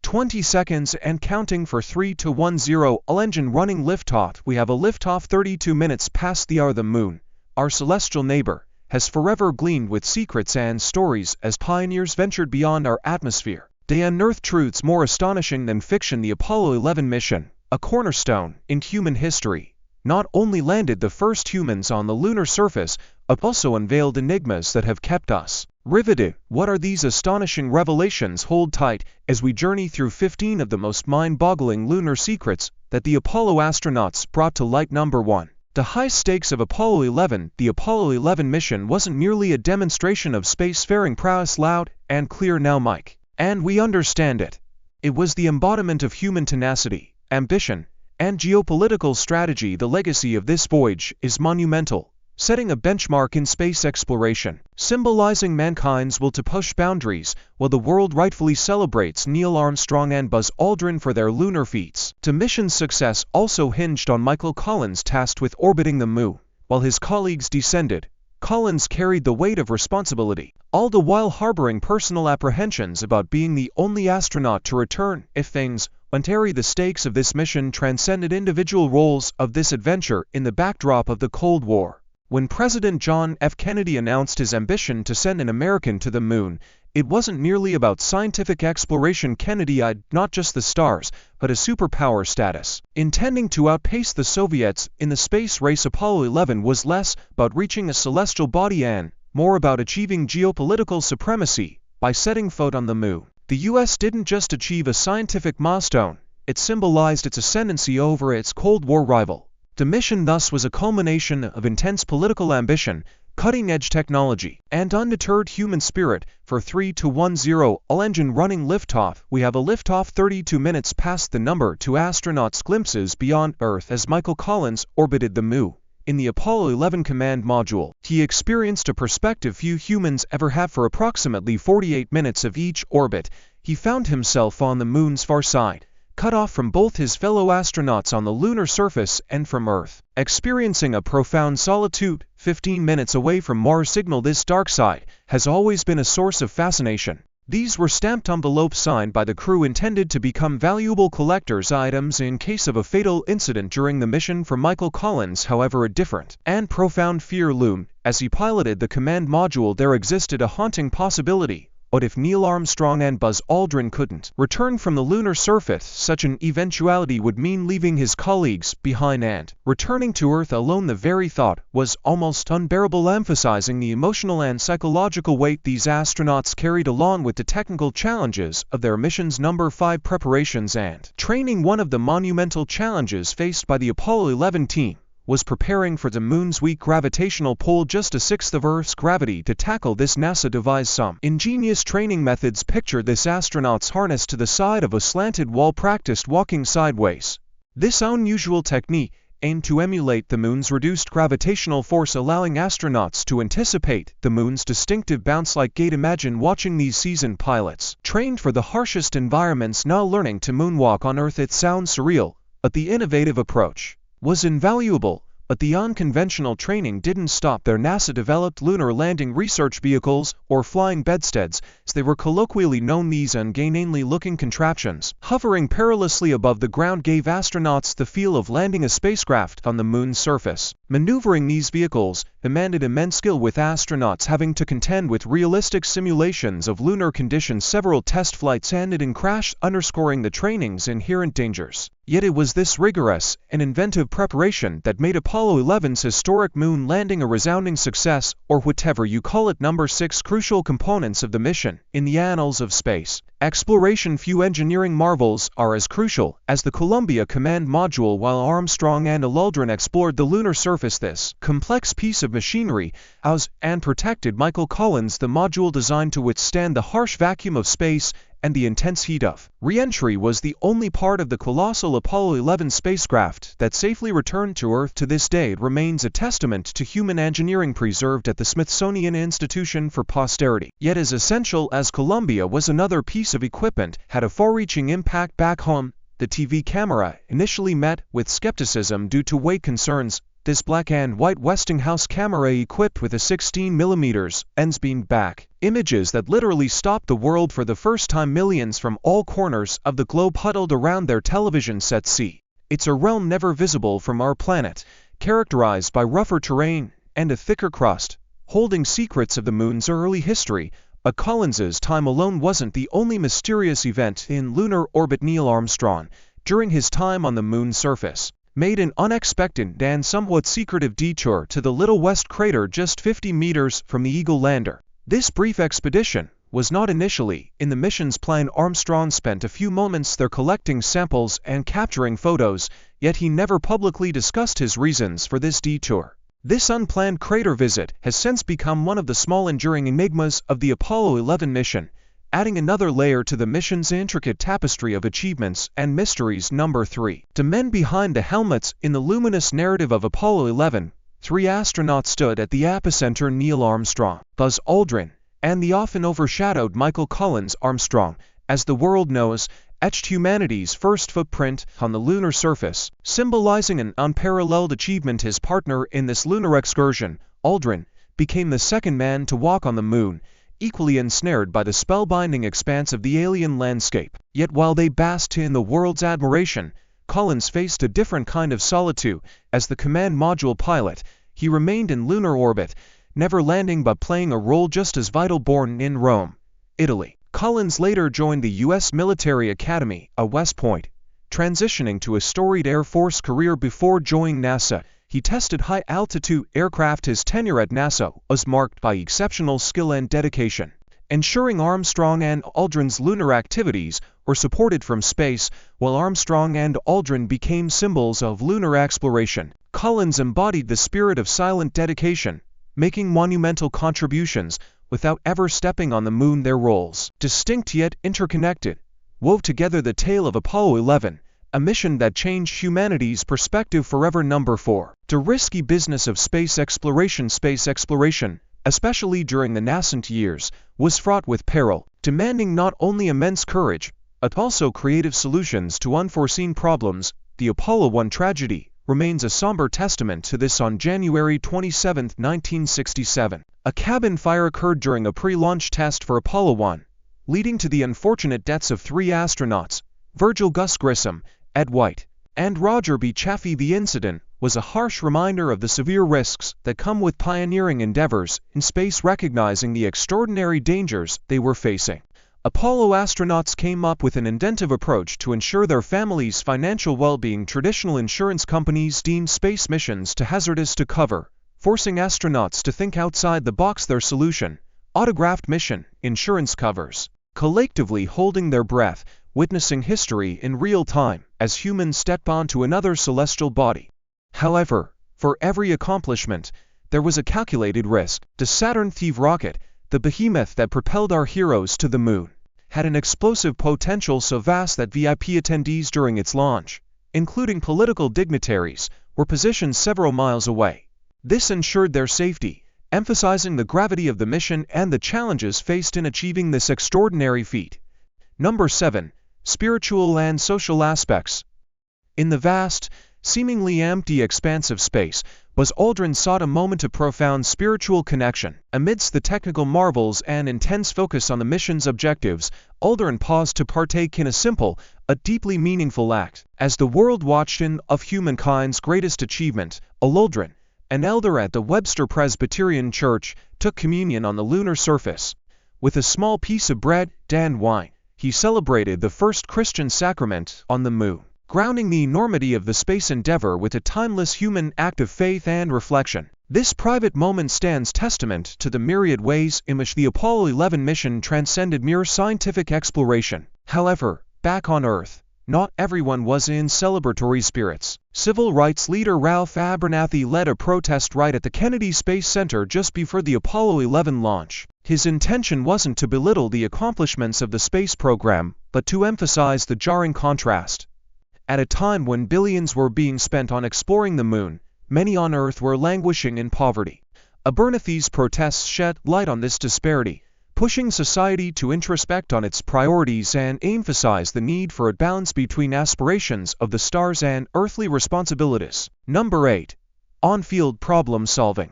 20 seconds and counting for 3 to 1 0. All engine running liftoff. We have a liftoff 32 minutes past the hour. The moon, our celestial neighbor, has forever gleamed with secrets and stories as pioneers ventured beyond our atmosphere. They unearthed truths more astonishing than fiction. The Apollo 11 mission, a cornerstone in human history, not only landed the first humans on the lunar surface, but also unveiled enigmas that have kept us riveted. What are these astonishing revelations? Hold tight as we journey through 15 of the most mind-boggling lunar secrets that the Apollo astronauts brought to light. Number 1. The high stakes of Apollo 11. The Apollo 11 mission wasn't merely a demonstration of spacefaring prowess. Loud and clear now, Mike. And we understand it. It was the embodiment of human tenacity, ambition, and geopolitical strategy. The legacy of this voyage is monumental, setting a benchmark in space exploration, symbolizing mankind's will to push boundaries, while the world rightfully celebrates Neil Armstrong and Buzz Aldrin for their lunar feats. The mission's success also hinged on Michael Collins, tasked with orbiting the moon. While his colleagues descended, Collins carried the weight of responsibility, all the while harboring personal apprehensions about being the only astronaut to return if things went awry. The stakes of this mission transcended individual roles of this adventure in the backdrop of the Cold War. When President John F. Kennedy announced his ambition to send an American to the moon, it wasn't merely about scientific exploration. Kennedy eyed not just the stars, but a superpower status. Intending to outpace the Soviets in the space race, Apollo 11 was less about reaching a celestial body and more about achieving geopolitical supremacy by setting foot on the moon. The U.S. didn't just achieve a scientific milestone, it symbolized its ascendancy over its Cold War rival. The mission thus was a culmination of intense political ambition, cutting-edge technology, and undeterred human spirit. For 3 to 1 0, all engine running liftoff. We have a liftoff 32 minutes past the number 2 astronauts. Glimpses beyond Earth as Michael Collins orbited the moon. In the Apollo 11 command module, he experienced a perspective few humans ever have. For approximately 48 minutes of each orbit, he found himself on the moon's far side, cut off from both his fellow astronauts on the lunar surface and from Earth, experiencing a profound solitude. 15 minutes away from Mars signal. This dark side has always been a source of fascination. These were stamped envelopes signed by the crew, intended to become valuable collector's items in case of a fatal incident during the mission. For Michael Collins, however, a different and profound fear loomed as he piloted the command module. There existed a haunting possibility. What if Neil Armstrong and Buzz Aldrin couldn't return from the lunar surface? Such an eventuality would mean leaving his colleagues behind and returning to Earth alone. The very thought was almost unbearable, emphasizing the emotional and psychological weight these astronauts carried along with the technical challenges of their missions. Number 5. Preparations and training. One of the monumental challenges faced by the Apollo 11 team was preparing for the moon's weak gravitational pull, just a sixth of Earth's gravity. To tackle this, NASA devised some ingenious training methods. Picture this: astronauts harnessed to the side of a slanted wall practiced walking sideways. This unusual technique aimed to emulate the moon's reduced gravitational force, allowing astronauts to anticipate the moon's distinctive bounce-like gait. Imagine watching these seasoned pilots, trained for the harshest environments, now learning to moonwalk on Earth. It sounds surreal, but the innovative approach was invaluable. But the unconventional training didn't stop there. NASA developed lunar landing research vehicles, or flying bedsteads, as they were colloquially known. These ungainly-looking contraptions, hovering perilously above the ground, gave astronauts the feel of landing a spacecraft on the moon's surface. Maneuvering these vehicles demanded immense skill, with astronauts having to contend with realistic simulations of lunar conditions. Several test flights ended in crash, underscoring the training's inherent dangers. Yet it was this rigorous and inventive preparation that made Apollo 11's historic moon landing a resounding success, or whatever you call it. Number 6. Crucial components of the mission. In the annals of space exploration, few engineering marvels are as crucial as the Columbia command module. While Armstrong and Aldrin explored the lunar surface, this complex piece of machinery housed and protected Michael Collins, the module designed to withstand the harsh vacuum of space and the intense heat of re-entry, was the only part of the colossal Apollo 11 spacecraft that safely returned to Earth. To this day, it remains a testament to human engineering, preserved at the Smithsonian Institution for posterity. Yet as essential as Columbia was another piece of equipment had a far-reaching impact back home. The TV camera, initially met with skepticism due to weight concerns, this black and white Westinghouse camera equipped with a 16mm lens beamed back images that literally stopped the world for the first time. Millions from all corners of the globe huddled around their television sets. See, it's a realm never visible from our planet, characterized by rougher terrain and a thicker crust, holding secrets of the moon's early history. But Collins's time alone wasn't the only mysterious event in lunar orbit. Neil Armstrong, during his time on the moon's surface, made an unexpected and somewhat secretive detour to the Little West crater just 50 meters from the Eagle lander. This brief expedition was not initially in the mission's plan. Armstrong spent a few moments there collecting samples and capturing photos, yet he never publicly discussed his reasons for this detour. This unplanned crater visit has since become one of the small enduring enigmas of the Apollo 11 mission, adding another layer to the mission's intricate tapestry of achievements and mysteries. Number 3. The men behind the helmets. In the luminous narrative of Apollo 11, 3 astronauts stood at the epicenter: Neil Armstrong, Buzz Aldrin, and the often overshadowed Michael Collins. Armstrong, as the world knows, etched humanity's first footprint on the lunar surface, symbolizing an unparalleled achievement. His partner in this lunar excursion, Aldrin, became the second man to walk on the moon, equally ensnared by the spellbinding expanse of the alien landscape. Yet while they basked in the world's admiration, Collins faced a different kind of solitude. As the command module pilot, he remained in lunar orbit, never landing but playing a role just as vital. Born in Rome, Italy, Collins later joined the U.S. Military Academy at West Point, transitioning to a storied Air Force career before joining NASA. He tested high-altitude aircraft. His tenure at NASA was marked by exceptional skill and dedication, ensuring Armstrong and Aldrin's lunar activities were supported from space. While Armstrong and Aldrin became symbols of lunar exploration, Collins embodied the spirit of silent dedication, making monumental contributions without ever stepping on the moon. Their roles, distinct yet interconnected, wove together the tale of Apollo 11, a mission that changed humanity's perspective forever. Number 4. The risky business of space exploration. Space exploration, especially during the nascent years, was fraught with peril, demanding not only immense courage, but also creative solutions to unforeseen problems. The Apollo 1 tragedy remains a somber testament to this. On January 27, 1967, a cabin fire occurred during a pre-launch test for Apollo 1, leading to the unfortunate deaths of 3 astronauts, Virgil Gus Grissom, Ed White, and Roger B. Chaffee. The incident was a harsh reminder of the severe risks that come with pioneering endeavors in space. Recognizing the extraordinary dangers they were facing, Apollo astronauts came up with an inventive approach to ensure their families' financial well-being. Traditional insurance companies deemed space missions too hazardous to cover, forcing astronauts to think outside the box. Their solution: autographed mission insurance covers, collectively holding their breath, witnessing history in real time as humans step onto another celestial body. However, for every accomplishment, there was a calculated risk. The Saturn V rocket, the behemoth that propelled our heroes to the moon, had an explosive potential so vast that VIP attendees during its launch, including political dignitaries, were positioned several miles away. This ensured their safety, emphasizing the gravity of the mission and the challenges faced in achieving this extraordinary feat. Number 7. Spiritual and social aspects. In the vast, seemingly empty expanse of space, Buzz Aldrin sought a moment of profound spiritual connection. Amidst the technical marvels and intense focus on the mission's objectives, Aldrin paused to partake in a simple, a deeply meaningful act. As the world watched in of humankind's greatest achievement, Aldrin, an elder at the Webster Presbyterian Church, took communion on the lunar surface. With a small piece of bread and wine, he celebrated the first Christian sacrament on the moon, grounding the enormity of the space endeavor with a timeless human act of faith and reflection. This private moment stands testament to the myriad ways in which the Apollo 11 mission transcended mere scientific exploration. However, back on Earth, not everyone was in celebratory spirits. Civil rights leader Ralph Abernathy led a protest right at the Kennedy Space Center just before the Apollo 11 launch. His intention wasn't to belittle the accomplishments of the space program, but to emphasize the jarring contrast. At a time when billions were being spent on exploring the moon, many on Earth were languishing in poverty. Abernathy's protests shed light on this disparity, pushing society to introspect on its priorities and emphasize the need for a balance between aspirations of the stars and earthly responsibilities. Number 8. On-field problem solving.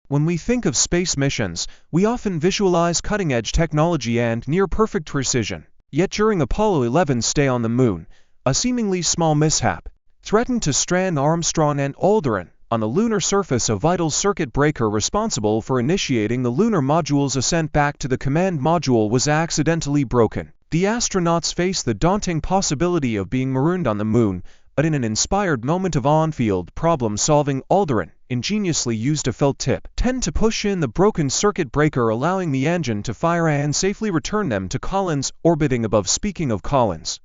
When we think of space missions, we often visualize cutting-edge technology and near-perfect precision. Yet during Apollo 11's stay on the Moon, a seemingly small mishap threatened to strand Armstrong and Aldrin on the lunar surface. A vital circuit breaker responsible for initiating the lunar module's ascent back to the command module was accidentally broken. The astronauts faced the daunting possibility of being marooned on the Moon, but in an inspired moment of on-field problem-solving, Aldrin ingeniously used a felt tip to push in the broken circuit breaker, allowing the engine to fire and safely return them to Collins orbiting above. Speaking of Collins,